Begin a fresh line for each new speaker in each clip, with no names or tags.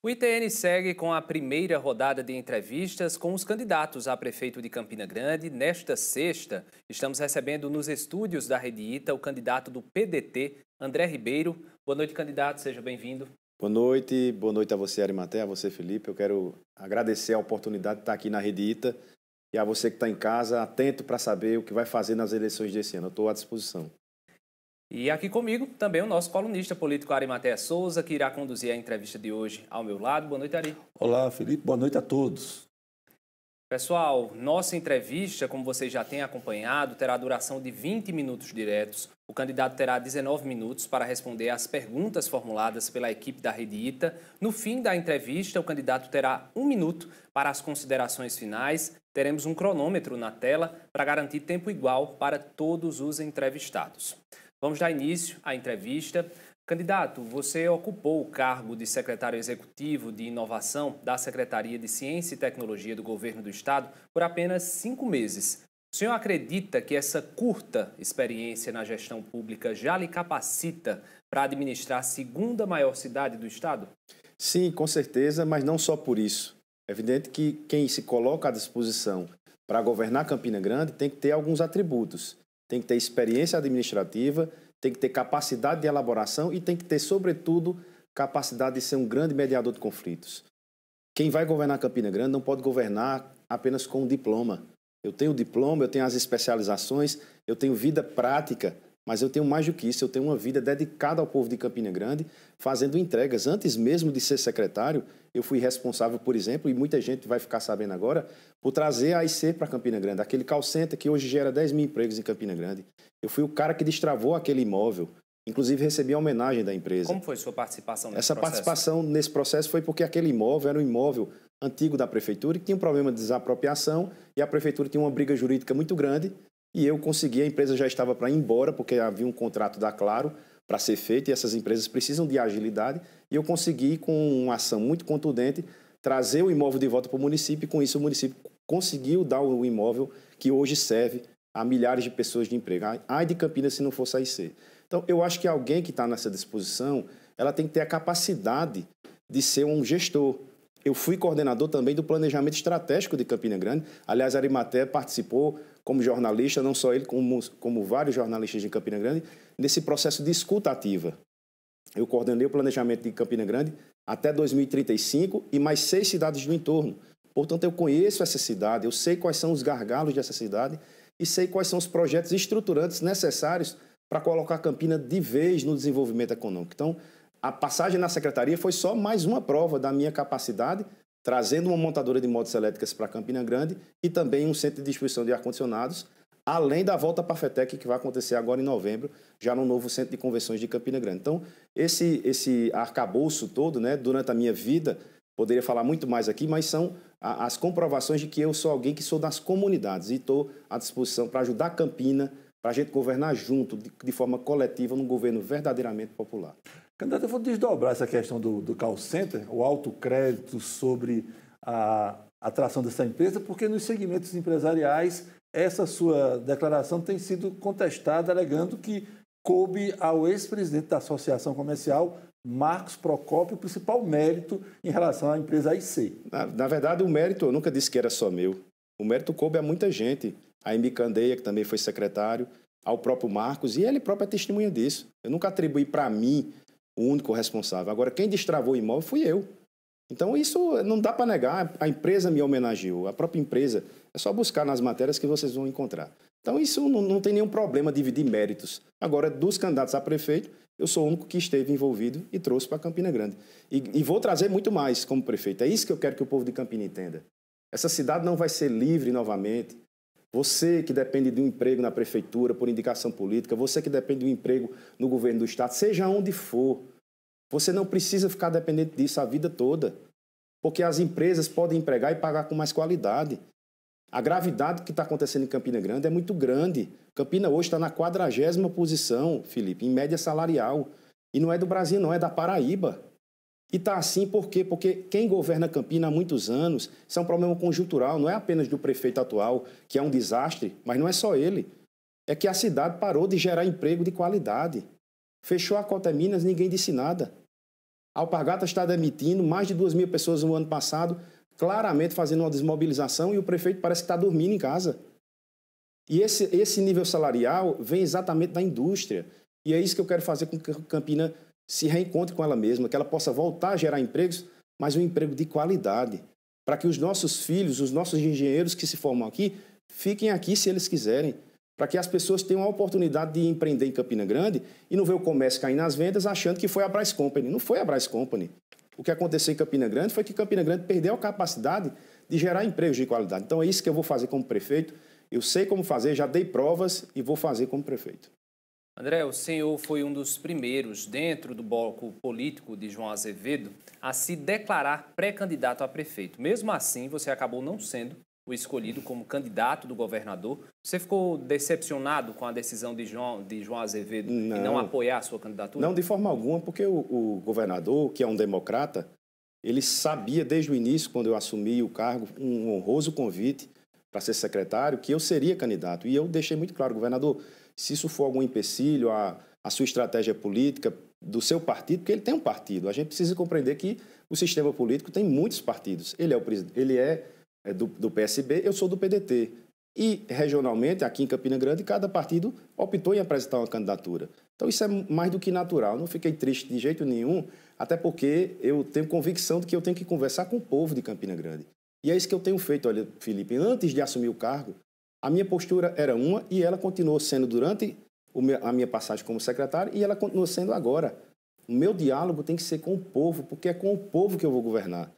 O ITN segue com a primeira rodada de entrevistas com os candidatos a prefeito de Campina Grande. Nesta sexta, estamos recebendo nos estúdios da Rede Ita o candidato do PDT, André Ribeiro. Boa noite, candidato, seja bem-vindo.
Boa noite a você, Arimatea, a você, Felipe. Eu quero agradecer a oportunidade de estar aqui na Rede Ita e a você que está em casa, atento para saber o que vai fazer nas eleições desse ano. Eu estou à disposição.
E aqui comigo também o nosso colunista político Arimatea Souza, que irá conduzir a entrevista de hoje ao meu lado. Boa noite, Ari.
Olá, Felipe. Boa noite a todos.
Pessoal, nossa entrevista, como vocês já têm acompanhado, terá duração de 20 minutos diretos. O candidato terá 19 minutos para responder às perguntas formuladas pela equipe da Rede Ita. No fim da entrevista, o candidato terá 1 minuto para as considerações finais. Teremos um cronômetro na tela para garantir tempo igual para todos os entrevistados. Vamos dar início à entrevista. Candidato, você ocupou o cargo de secretário executivo de inovação da Secretaria de Ciência e Tecnologia do Governo do Estado por apenas 5 meses. O senhor acredita que essa curta experiência na gestão pública já lhe capacita para administrar a segunda maior cidade do Estado?
Sim, com certeza, mas não só por isso. É evidente que quem se coloca à disposição para governar Campina Grande tem que ter alguns atributos. Tem que ter experiência administrativa, tem que ter capacidade de elaboração e tem que ter, sobretudo, capacidade de ser um grande mediador de conflitos. Quem vai governar Campina Grande não pode governar apenas com um diploma. Eu tenho diploma, eu tenho as especializações, eu tenho vida prática, mas eu tenho mais do que isso, eu tenho uma vida dedicada ao povo de Campina Grande, fazendo entregas. Antes mesmo de ser secretário, eu fui responsável, por exemplo, e muita gente vai ficar sabendo agora, por trazer a IC para Campina Grande, aquele call center que hoje gera 10 mil empregos em Campina Grande. Eu fui o cara que destravou aquele imóvel, inclusive recebi a homenagem da empresa.
Como foi sua participação nesse
Essa
processo?
participação nesse processo foi porque aquele imóvel era um imóvel antigo da prefeitura e que tinha um problema de desapropriação e a prefeitura tinha uma briga jurídica muito grande e eu consegui, a empresa já estava para ir embora porque havia um contrato da Claro para ser feito e essas empresas precisam de agilidade e eu consegui, com uma ação muito contundente, trazer o imóvel de volta para o município e com isso o município conseguiu dar o imóvel que hoje serve a milhares de pessoas de emprego. Ai de Campinas se não fosse a IC. Então, eu acho que alguém que está nessa disposição, ela tem que ter a capacidade de ser um gestor. Eu fui coordenador também do planejamento estratégico de Campina Grande. Aliás, Arimatea participou como jornalista, não só ele, como vários jornalistas de Campina Grande, nesse processo de escuta ativa. Eu coordenei o planejamento de Campina Grande até 2035 e mais 6 cidades do entorno. Portanto, eu conheço essa cidade, eu sei quais são os gargalos dessa cidade e sei quais são os projetos estruturantes necessários para colocar Campina de vez no desenvolvimento econômico. Então, a passagem na secretaria foi só mais uma prova da minha capacidade, trazendo uma montadora de motos elétricas para Campina Grande e também um centro de distribuição de ar-condicionados, além da volta para a FETEC, que vai acontecer agora em novembro, já no novo centro de convenções de Campina Grande. Então, esse arcabouço todo, né, durante a minha vida, poderia falar muito mais aqui, mas são as comprovações de que eu sou alguém que sou das comunidades e estou à disposição para ajudar Campina, para a gente governar junto, de forma coletiva, num governo verdadeiramente popular.
Candidato, eu vou desdobrar essa questão do call center, o autocrédito sobre a atração dessa empresa, porque nos segmentos empresariais essa sua declaração tem sido contestada, alegando que coube ao ex-presidente da Associação Comercial, Marcos Procópio, o principal mérito em relação à empresa AIC.
Na verdade, o mérito, eu nunca disse que era só meu. O mérito coube a muita gente. A Emi Candeia, que também foi secretário, ao próprio Marcos, e ele próprio é testemunha disso. Eu nunca atribuí para mim o único responsável. Agora, quem destravou o imóvel fui eu. Então, isso não dá para negar. A empresa me homenageou, a própria empresa. É só buscar nas matérias que vocês vão encontrar. Então, isso não tem nenhum problema dividir méritos. Agora, dos candidatos a prefeito, eu sou o único que esteve envolvido e trouxe para Campina Grande. E vou trazer muito mais como prefeito. É isso que eu quero que o povo de Campina entenda. Essa cidade não vai ser livre novamente. Você que depende de um emprego na prefeitura por indicação política, você que depende de um emprego no governo do estado, seja onde for, você não precisa ficar dependente disso a vida toda, porque as empresas podem empregar e pagar com mais qualidade. A gravidade que está acontecendo em Campina Grande é muito grande. Campina hoje está na 40ª posição, Felipe, em média salarial. E não é do Brasil, não, é da Paraíba. E está assim por quê? Porque quem governa Campina há muitos anos, isso é um problema conjuntural, não é apenas do prefeito atual, que é um desastre, mas não é só ele. É que a cidade parou de gerar emprego de qualidade. Fechou a Cota Minas, ninguém disse nada. A Alpargatas está demitindo mais de 2.000 pessoas no ano passado, claramente fazendo uma desmobilização, e o prefeito parece que está dormindo em casa. E esse nível salarial vem exatamente da indústria. E é isso que eu quero fazer com que Campina se reencontre com ela mesma, que ela possa voltar a gerar empregos, mas um emprego de qualidade, para que os nossos filhos, os nossos engenheiros que se formam aqui, fiquem aqui se eles quiserem, para que as pessoas tenham a oportunidade de empreender em Campina Grande e não ver o comércio cair nas vendas achando que foi a Brás Company. Não foi a Brás Company. O que aconteceu em Campina Grande foi que Campina Grande perdeu a capacidade de gerar empregos de qualidade. Então é isso que eu vou fazer como prefeito. Eu sei como fazer, já dei provas e vou fazer como prefeito.
André, o senhor foi um dos primeiros, dentro do bloco político de João Azevedo, a se declarar pré-candidato a prefeito. Mesmo assim, você acabou não sendo o escolhido como candidato do governador. Você ficou decepcionado com a decisão de João Azevedo em não apoiar a sua candidatura?
Não, de forma alguma, porque o governador, que é um democrata, ele sabia desde o início, quando eu assumi o cargo, um honroso convite para ser secretário, que eu seria candidato. E eu deixei muito claro, governador, se isso for algum empecilho à sua estratégia política do seu partido, porque ele tem um partido, a gente precisa compreender que o sistema político tem muitos partidos. Ele é do PSB, eu sou do PDT. E, regionalmente, aqui em Campina Grande, cada partido optou em apresentar uma candidatura. Então, isso é mais do que natural. Não fiquei triste de jeito nenhum, até porque eu tenho convicção de que eu tenho que conversar com o povo de Campina Grande. E é isso que eu tenho feito. Olha, Felipe, antes de assumir o cargo, a minha postura era uma e ela continuou sendo durante a minha passagem como secretário e ela continua sendo agora. O meu diálogo tem que ser com o povo, porque é com o povo que eu vou governar.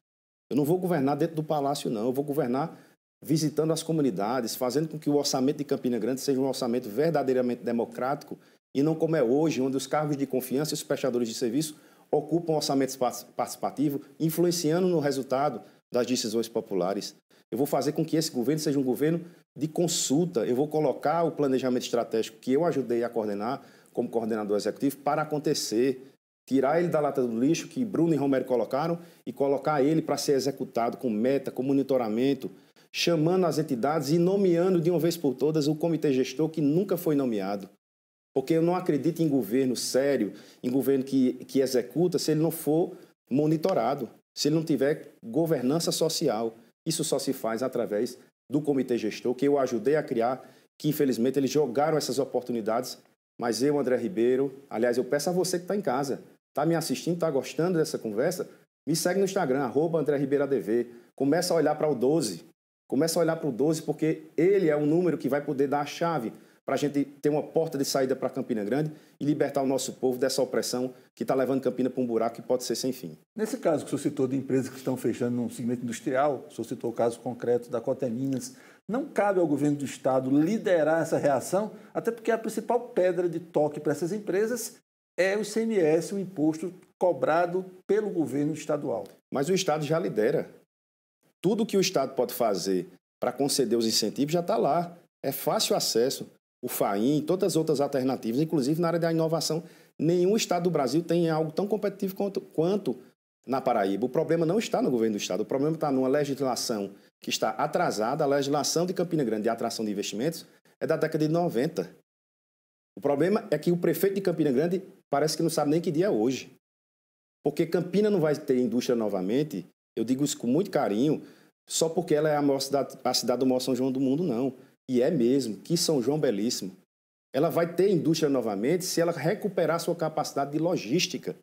Eu não vou governar dentro do palácio, não. Eu vou governar visitando as comunidades, fazendo com que o orçamento de Campina Grande seja um orçamento verdadeiramente democrático e não como é hoje, onde os cargos de confiança e os prestadores de serviço ocupam orçamentos participativos, influenciando no resultado das decisões populares. Eu vou fazer com que esse governo seja um governo de consulta. Eu vou colocar o planejamento estratégico que eu ajudei a coordenar como coordenador executivo para acontecer. Tirar ele da lata do lixo que Bruno e Romero colocaram e colocar ele para ser executado com meta, com monitoramento, chamando as entidades e nomeando de uma vez por todas o comitê gestor que nunca foi nomeado. Porque eu não acredito em governo sério, em governo que executa, se ele não for monitorado, se ele não tiver governança social. Isso só se faz através do comitê gestor, que eu ajudei a criar, que infelizmente eles jogaram essas oportunidades. Mas eu, André Ribeiro, aliás, eu peço a você que está em casa, está me assistindo, está gostando dessa conversa, me segue no Instagram, @AndréRibeiroADV. Começa a olhar para o 12. Começa a olhar para o 12, porque ele é o número que vai poder dar a chave para a gente ter uma porta de saída para Campina Grande e libertar o nosso povo dessa opressão que está levando Campina para um buraco que pode ser sem fim.
Nesse caso que o senhor citou de empresas que estão fechando no segmento industrial, o senhor citou o caso concreto da Coteminas, não cabe ao governo do Estado liderar essa reação, até porque a principal pedra de toque para essas empresas é o ICMS, o imposto cobrado pelo governo estadual.
Mas o Estado já lidera. Tudo que o Estado pode fazer para conceder os incentivos já está lá. É fácil acesso. O FAIM, todas as outras alternativas, inclusive na área da inovação. Nenhum Estado do Brasil tem algo tão competitivo quanto na Paraíba. O problema não está no governo do Estado. O problema está numa legislação que está atrasada. A legislação de Campina Grande de atração de investimentos é da década de 90. O problema é que o prefeito de Campina Grande parece que não sabe nem que dia é hoje. Porque Campina não vai ter indústria novamente, eu digo isso com muito carinho, só porque ela é a cidade do maior São João do mundo, não. E é mesmo, que São João belíssimo. Ela vai ter indústria novamente se ela recuperar sua capacidade de logística.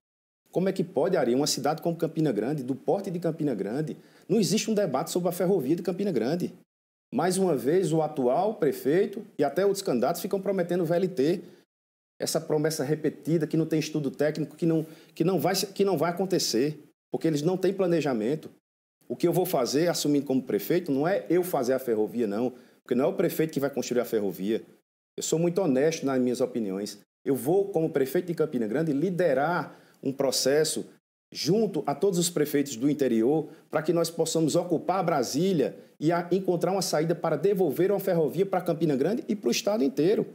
Como é que pode, Ari, uma cidade como Campina Grande, do porte de Campina Grande, não existe um debate sobre a ferrovia de Campina Grande. Mais uma vez, o atual prefeito e até outros candidatos ficam prometendo VLT. Essa promessa repetida, que não tem estudo técnico, que não vai acontecer, porque eles não têm planejamento. O que eu vou fazer, assumindo como prefeito, não é eu fazer a ferrovia, não. Porque não é o prefeito que vai construir a ferrovia. Eu sou muito honesto nas minhas opiniões. Eu vou, como prefeito de Campina Grande, liderar um processo junto a todos os prefeitos do interior para que nós possamos ocupar Brasília e encontrar uma saída para devolver uma ferrovia para Campina Grande e para o estado inteiro.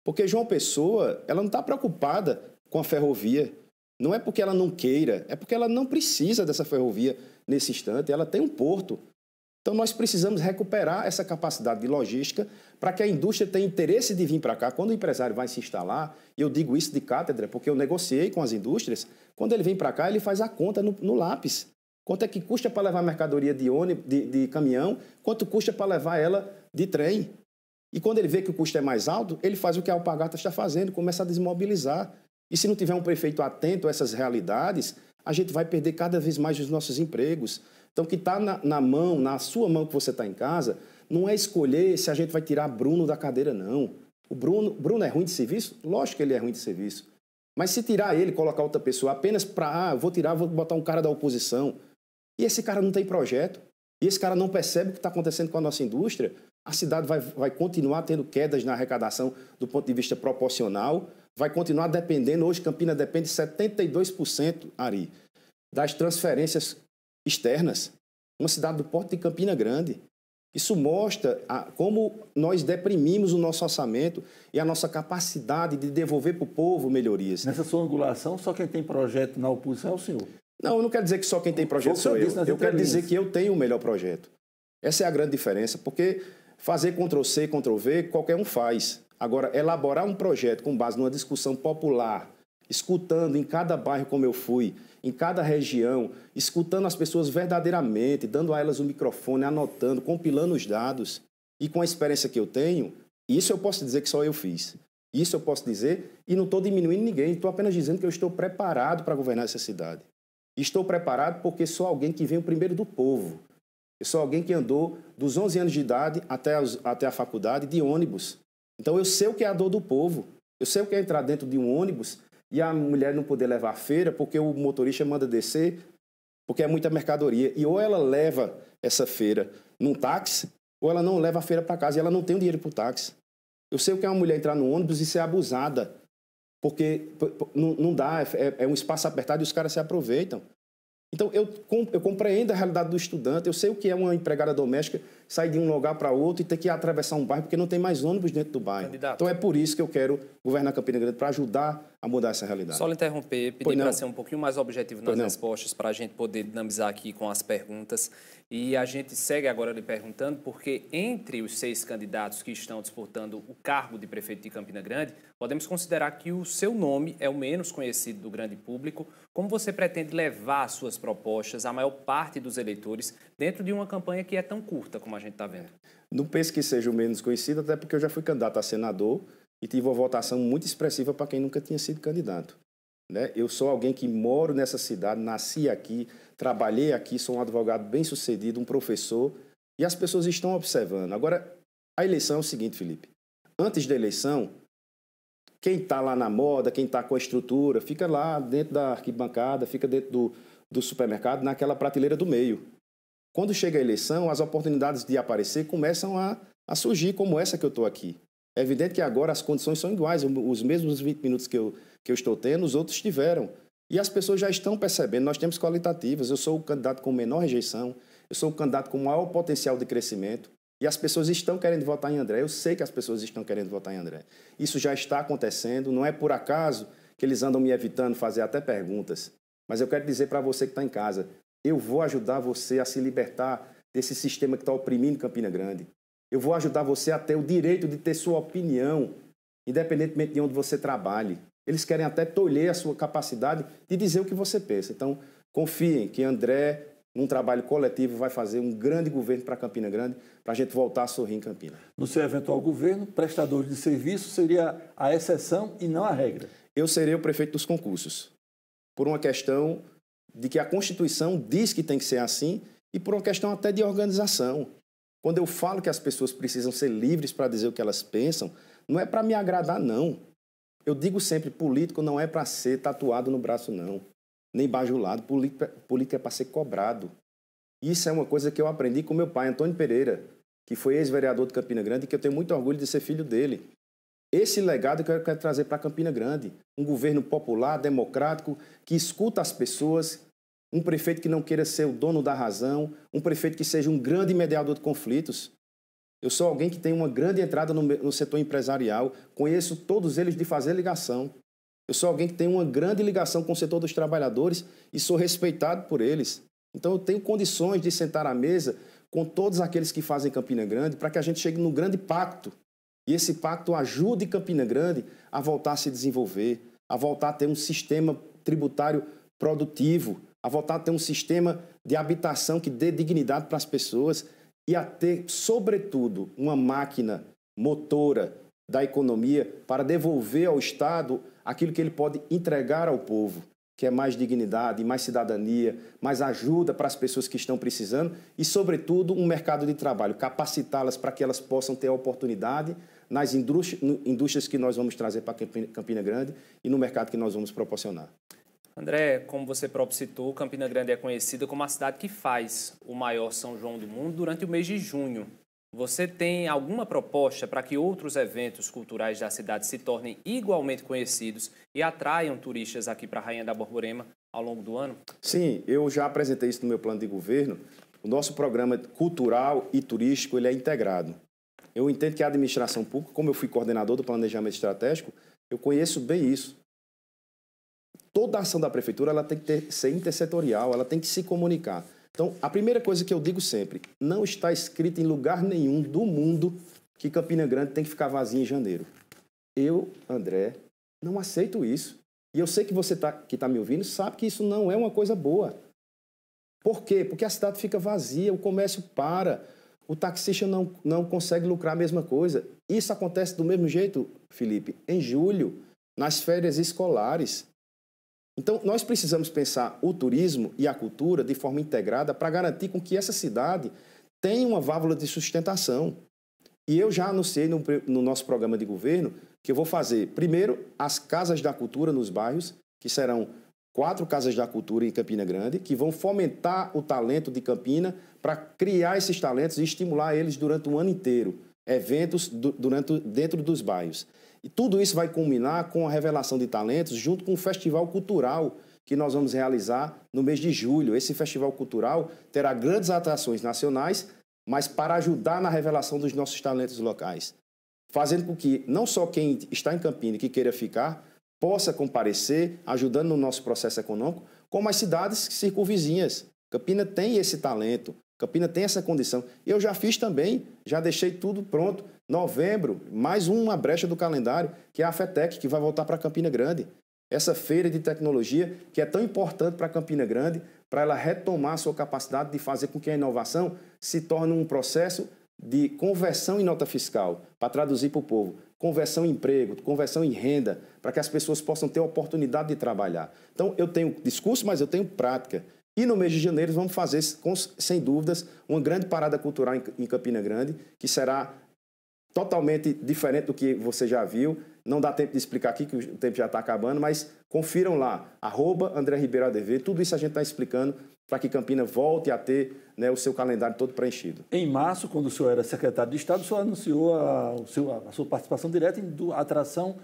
Porque João Pessoa, ela não está preocupada com a ferrovia. Não é porque ela não queira, é porque ela não precisa dessa ferrovia nesse instante. Ela tem um porto. Então, nós precisamos recuperar essa capacidade de logística para que a indústria tenha interesse de vir para cá. Quando o empresário vai se instalar, e eu digo isso de cátedra porque eu negociei com as indústrias, quando ele vem para cá, ele faz a conta no lápis. Quanto é que custa para levar mercadoria de ônibus, de caminhão, quanto custa para levar ela de trem. E quando ele vê que o custo é mais alto, ele faz o que a Alpargatas está fazendo, começa a desmobilizar. E se não tiver um prefeito atento a essas realidades, a gente vai perder cada vez mais os nossos empregos. Então, o que está na sua mão que você está em casa, não é escolher se a gente vai tirar Bruno da cadeira, não. O Bruno é ruim de serviço? Lógico que ele é ruim de serviço. Mas se tirar ele, colocar outra pessoa apenas para, vou botar um cara da oposição, e esse cara não tem projeto, e esse cara não percebe o que está acontecendo com a nossa indústria, a cidade vai continuar tendo quedas na arrecadação do ponto de vista proporcional, vai continuar dependendo, hoje Campina depende 72%, Ari, das transferências externas. Uma cidade do porte de Campina Grande. Isso mostra como nós deprimimos o nosso orçamento e a nossa capacidade de devolver para o povo melhorias.
Nessa sua angulação, só quem tem projeto na oposição é o senhor.
Não, eu não quero dizer que só quem tem projeto sou eu. Eu quero dizer que eu tenho o melhor projeto. Essa é a grande diferença, porque fazer Ctrl-C, Ctrl-V, qualquer um faz. Agora, elaborar um projeto com base numa discussão popular, escutando em cada bairro como eu fui, em cada região, escutando as pessoas verdadeiramente, dando a elas o microfone, anotando, compilando os dados, e com a experiência que eu tenho, isso eu posso dizer que só eu fiz. Isso eu posso dizer, e não estou diminuindo ninguém, estou apenas dizendo que eu estou preparado para governar essa cidade. Estou preparado porque sou alguém que veio primeiro do povo. Eu sou alguém que andou dos 11 anos de idade até a faculdade de ônibus. Então eu sei o que é a dor do povo. Eu sei o que é entrar dentro de um ônibus e a mulher não poder levar a feira porque o motorista manda descer, porque é muita mercadoria. E ou ela leva essa feira num táxi, ou ela não leva a feira para casa e ela não tem o dinheiro para o táxi. Eu sei o que é uma mulher entrar no ônibus e ser abusada, porque não dá, é um espaço apertado e os caras se aproveitam. Então, eu compreendo a realidade do estudante, eu sei o que é uma empregada doméstica sair de um lugar para outro e ter que atravessar um bairro porque não tem mais ônibus dentro do bairro.
Candidato.
Então, é por isso que eu quero governar Campina Grande, para ajudar a mudar essa realidade.
Só lhe interromper, pedir para ser um pouquinho mais objetivo nas respostas, para a gente poder dinamizar aqui com as perguntas. E a gente segue agora lhe perguntando, porque entre os 6 candidatos que estão disputando o cargo de prefeito de Campina Grande, podemos considerar que o seu nome é o menos conhecido do grande público. Como você pretende levar as suas propostas à maior parte dos eleitores dentro de uma campanha que é tão curta como a gente está vendo?
Não penso que seja o menos conhecido, até porque eu já fui candidato a senador e tive uma votação muito expressiva para quem nunca tinha sido candidato. Né? Eu sou alguém que moro nessa cidade, nasci aqui, trabalhei aqui, sou um advogado bem-sucedido, um professor, e as pessoas estão observando. Agora, a eleição é o seguinte, Felipe. Antes da eleição, quem está lá na moda, quem está com a estrutura, fica lá dentro da arquibancada, fica dentro do supermercado, naquela prateleira do meio. Quando chega a eleição, as oportunidades de aparecer começam a surgir, como essa que eu estou aqui. É evidente que agora as condições são iguais, os mesmos 20 minutos que eu estou tendo, os outros tiveram. E as pessoas já estão percebendo, nós temos qualitativas, eu sou o candidato com menor rejeição, eu sou o candidato com maior potencial de crescimento, e as pessoas estão querendo votar em André, eu sei que as pessoas estão querendo votar em André. Isso já está acontecendo, não é por acaso que eles andam me evitando fazer até perguntas, mas eu quero dizer para você que está em casa, eu vou ajudar você a se libertar desse sistema que está oprimindo Campina Grande. Eu vou ajudar você a ter o direito de ter sua opinião, independentemente de onde você trabalhe. Eles querem até tolher a sua capacidade de dizer o que você pensa. Então, confiem que André, num trabalho coletivo, vai fazer um grande governo para Campina Grande, para a gente voltar a sorrir em Campina.
No seu eventual governo, prestador de serviço seria a exceção e não a regra?
Eu serei o prefeito dos concursos, por uma questão de que a Constituição diz que tem que ser assim e por uma questão até de organização. Quando eu falo que as pessoas precisam ser livres para dizer o que elas pensam, não é para me agradar, não. Eu digo sempre, político não é para ser tatuado no braço, não. Nem bajulado. Político é para ser cobrado. Isso é uma coisa que eu aprendi com meu pai, Antônio Pereira, que foi ex-vereador de Campina Grande e que eu tenho muito orgulho de ser filho dele. Esse legado que eu quero trazer para Campina Grande. Um governo popular, democrático, que escuta as pessoas, um prefeito que não queira ser o dono da razão, um prefeito que seja um grande mediador de conflitos. Eu sou alguém que tem uma grande entrada no setor empresarial, conheço todos eles de fazer ligação. Eu sou alguém que tem uma grande ligação com o setor dos trabalhadores e sou respeitado por eles. Então eu tenho condições de sentar à mesa com todos aqueles que fazem Campina Grande para que a gente chegue num grande pacto. E esse pacto ajude Campina Grande a voltar a se desenvolver, a voltar a ter um sistema tributário produtivo, a voltar a ter um sistema de habitação que dê dignidade para as pessoas e a ter, sobretudo, uma máquina motora da economia para devolver ao Estado aquilo que ele pode entregar ao povo, que é mais dignidade, mais cidadania, mais ajuda para as pessoas que estão precisando e, sobretudo, um mercado de trabalho, capacitá-las para que elas possam ter a oportunidade nas indústrias que nós vamos trazer para Campina Grande e no mercado que nós vamos proporcionar.
André, como você próprio citou, Campina Grande é conhecida como a cidade que faz o maior São João do mundo durante o mês de junho. Você tem alguma proposta para que outros eventos culturais da cidade se tornem igualmente conhecidos e atraiam turistas aqui para a Rainha da Borborema ao longo do ano?
Sim, eu já apresentei isso no meu plano de governo. O nosso programa cultural e turístico ele é integrado. Eu entendo que a administração pública, como eu fui coordenador do planejamento estratégico, eu conheço bem isso. Toda a ação da prefeitura ela tem que ser intersetorial, ela tem que se comunicar. Então, a primeira coisa que eu digo sempre, não está escrito em lugar nenhum do mundo que Campina Grande tem que ficar vazia em janeiro. Eu, André, não aceito isso. E eu sei que você que está me ouvindo sabe que isso não é uma coisa boa. Por quê? Porque a cidade fica vazia, o comércio para, o taxista não consegue lucrar a mesma coisa. Isso acontece do mesmo jeito, Felipe, em julho, nas férias escolares. Então, nós precisamos pensar o turismo e a cultura de forma integrada para garantir com que essa cidade tenha uma válvula de sustentação. E eu já anunciei no nosso programa de governo que eu vou fazer, primeiro, as casas da cultura nos bairros, que serão 4 casas da cultura em Campina Grande, que vão fomentar o talento de Campina para criar esses talentos e estimular eles durante o ano inteiro. Eventos dentro dos bairros. E tudo isso vai culminar com a revelação de talentos junto com um festival cultural que nós vamos realizar no mês de julho. Esse festival cultural terá grandes atrações nacionais, mas para ajudar na revelação dos nossos talentos locais. Fazendo com que não só quem está em Campina e que queira ficar possa comparecer, ajudando no nosso processo econômico, como as cidades circunvizinhas. Campina tem esse talento, Campina tem essa condição. Eu já fiz também, já deixei tudo pronto. Novembro, mais uma brecha do calendário, que é a FETEC, que vai voltar para Campina Grande. Essa feira de tecnologia que é tão importante para Campina Grande, para ela retomar a sua capacidade de fazer com que a inovação se torne um processo de conversão em nota fiscal, para traduzir para o povo, conversão em emprego, conversão em renda, para que as pessoas possam ter a oportunidade de trabalhar. Então, eu tenho discurso, mas eu tenho prática. E no mês de janeiro vamos fazer, sem dúvidas, uma grande parada cultural em Campina Grande, que será totalmente diferente do que você já viu. Não dá tempo de explicar aqui, que o tempo já está acabando, mas confiram lá, @AndréRibeiroADV, tudo isso a gente está explicando para que Campina volte a ter, né, o seu calendário todo preenchido.
Em março, quando o senhor era secretário de Estado, o senhor anunciou a sua participação direta em atração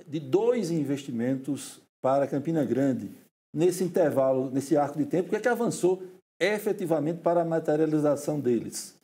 de 2 investimentos para Campina Grande. Nesse intervalo, nesse arco de tempo, o que é que avançou efetivamente para a materialização deles?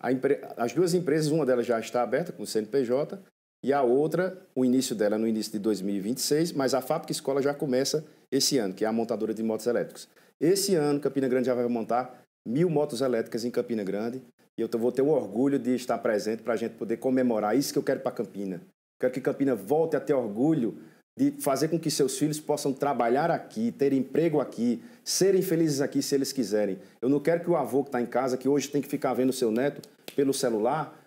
As 2 empresas, uma delas já está aberta com o CNPJ e a outra, o início dela é no início de 2026, mas a Fábrica Escola já começa esse ano, que é a montadora de motos elétricos. Esse ano, Campina Grande já vai montar 1000 motos elétricas em Campina Grande e eu vou ter o orgulho de estar presente para a gente poder comemorar isso que eu quero para Campina. Quero que Campina volte a ter orgulho de fazer com que seus filhos possam trabalhar aqui, ter emprego aqui, serem felizes aqui se eles quiserem. Eu não quero que o avô que está em casa, que hoje tem que ficar vendo o seu neto pelo celular,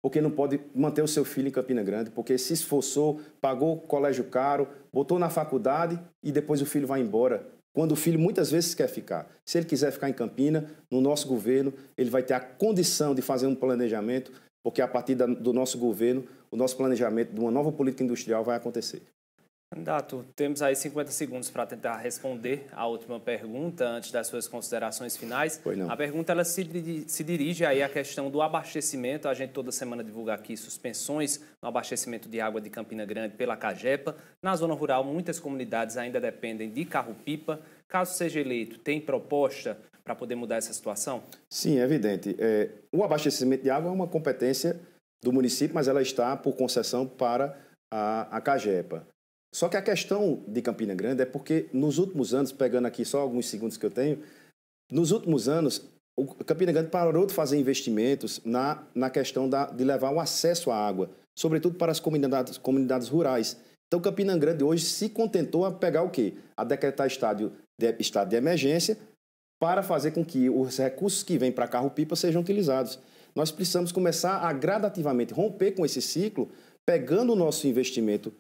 porque não pode manter o seu filho em Campina Grande, porque se esforçou, pagou colégio caro, botou na faculdade e depois o filho vai embora. Quando o filho muitas vezes quer ficar. Se ele quiser ficar em Campina, no nosso governo, ele vai ter a condição de fazer um planejamento, porque a partir do nosso governo, o nosso planejamento de uma nova política industrial vai acontecer.
Candidato, temos aí 50 segundos para tentar responder a última pergunta antes das suas considerações finais.
Pois não.
A pergunta ela se dirige aí à questão do abastecimento. A gente toda semana divulga aqui suspensões no abastecimento de água de Campina Grande pela Cagepa. Na zona rural, muitas comunidades ainda dependem de carro-pipa. Caso seja eleito, tem proposta para poder mudar essa situação?
Sim, é evidente. O abastecimento de água é uma competência do município, mas ela está por concessão para a Cagepa. Só que a questão de Campina Grande é porque nos últimos anos, pegando aqui só alguns segundos que eu tenho, nos últimos anos o Campina Grande parou de fazer investimentos na questão de levar o acesso à água, sobretudo para as comunidades rurais. Então, Campina Grande hoje se contentou a pegar o quê? A decretar estado de emergência para fazer com que os recursos que vêm para carro-pipa sejam utilizados. Nós precisamos começar a gradativamente romper com esse ciclo, pegando o nosso investimento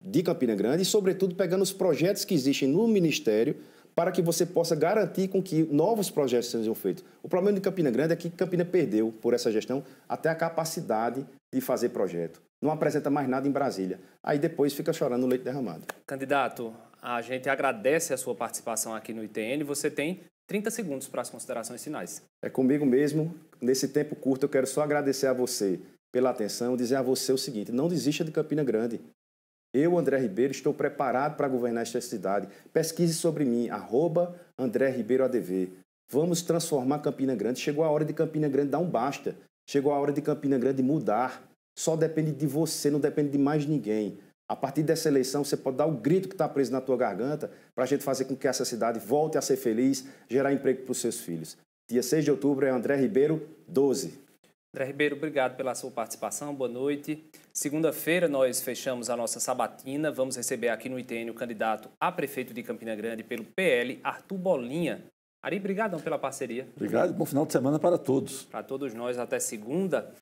de Campina Grande e, sobretudo, pegando os projetos que existem no Ministério para que você possa garantir com que novos projetos sejam feitos. O problema de Campina Grande é que Campina perdeu, por essa gestão, até a capacidade de fazer projeto. Não apresenta mais nada em Brasília. Aí depois fica chorando no leite derramado.
Candidato, a gente agradece a sua participação aqui no ITN. Você tem 30 segundos para as considerações finais.
É comigo mesmo. Nesse tempo curto, eu quero só agradecer a você pela atenção, dizer a você o seguinte: não desista de Campina Grande. Eu, André Ribeiro, estou preparado para governar esta cidade. Pesquise sobre mim, @AndréRibeiroADV. Vamos transformar Campina Grande. Chegou a hora de Campina Grande dar um basta. Chegou a hora de Campina Grande mudar. Só depende de você, não depende de mais ninguém. A partir dessa eleição, você pode dar o grito que está preso na tua garganta para a gente fazer com que essa cidade volte a ser feliz, gerar emprego para os seus filhos. Dia 6 de outubro é André Ribeiro, 12.
André Ribeiro, obrigado pela sua participação, boa noite. Segunda-feira nós fechamos a nossa sabatina, vamos receber aqui no ITN o candidato a prefeito de Campina Grande pelo PL, Arthur Bolinha. Ari, obrigadão pela parceria.
Obrigado e bom final de semana para todos.
Para todos nós, até segunda.